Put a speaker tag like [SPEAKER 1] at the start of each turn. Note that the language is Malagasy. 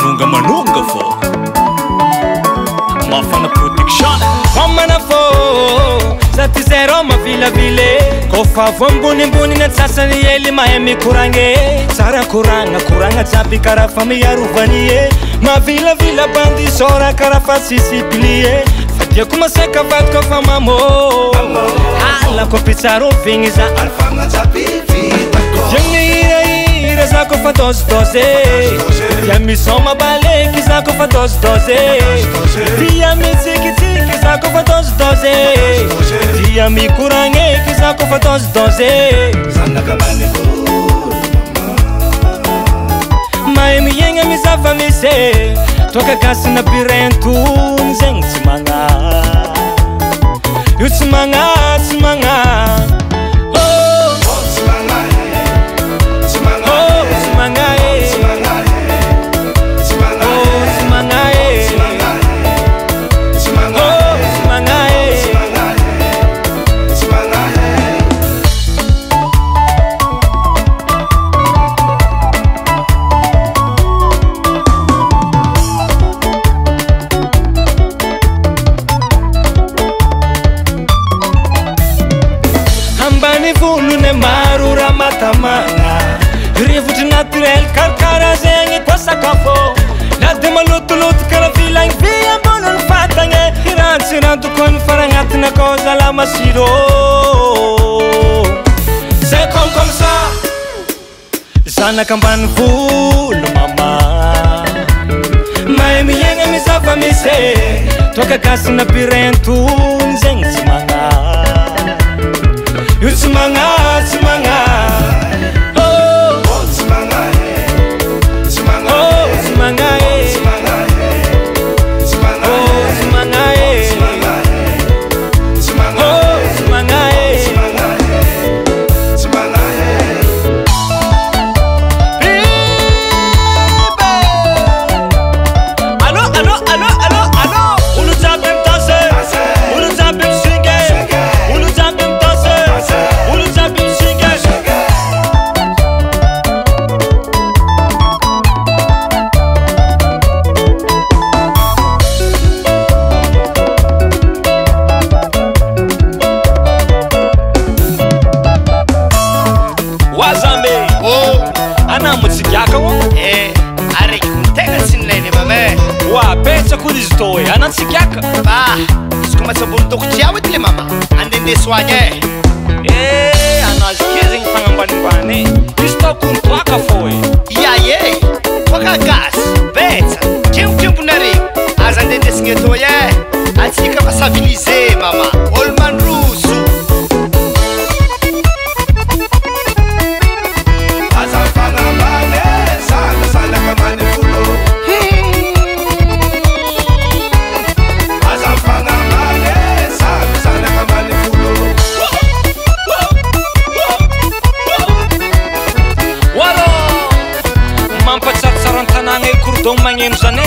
[SPEAKER 1] tonga manonga fô mafana protection
[SPEAKER 2] Famana fô Zati zero mavilavile Kofa vombonimboni na sasany eli mahay mikorange Tsara koragna jiaby kara fa miarovanie Mavilavila bandi sora kara fa sisy plie Fadiako masaka vadiko fa mamo Ala ko pitsaro vigny za
[SPEAKER 3] Alfagna jiaby vitako
[SPEAKER 2] Ira za ko fa dose Dia misoma baleky za ko fa dose Dia mitsikitsiki za ko fa dose Dia mikorangeky za ko fa dose
[SPEAKER 3] Zanaka manifolo
[SPEAKER 2] Mahay miegna mizava mise Toka gasy na birentony zegny tsy magna Io tsy magna Marura matamana Rivotry naturel karkara zegny koa sakafo Na de malotoloto kara vilagny vi amboniny fatagny Irantsiranto koa ny faragnatina koa zala masiro C'est comme ça Zanaka ambany volo mama Mahay miegna mizava mise Toka gasy na birentony zegny tsy magna Io tsy magna Oh,
[SPEAKER 3] tsy magna Tsy magna
[SPEAKER 2] tsy magna
[SPEAKER 3] Tsy magna Tsy magna
[SPEAKER 2] Tsy magna
[SPEAKER 3] Tsy magna Tsy magna
[SPEAKER 2] Tsy magna
[SPEAKER 3] Tsy magna Tsy magna
[SPEAKER 2] Allô Olo jiaby mitase Olo jiaby misinge Olo jiaby mitase Olo jiaby misinge Wazambe Ana mutsigaka wo
[SPEAKER 4] Araiky tegna tsy nilainy mamay
[SPEAKER 2] Wa betsako izy tô e ana tsigaka
[SPEAKER 4] izy ko matsambony tokotry ao edy le mama andendeha soagny
[SPEAKER 2] anazy ke zegny fagnambanimbany izy tô kontoaka fô
[SPEAKER 4] Iaie toaka gasy betsa kimbokimponareo aza andendesigny atô atsika fa stabilise mama olo mandroso
[SPEAKER 3] Azafana mane Zanaka manifolo Azafana mane Zanaka manifolo
[SPEAKER 2] Walo mampatsarotsarantanagna e cordon magneno zany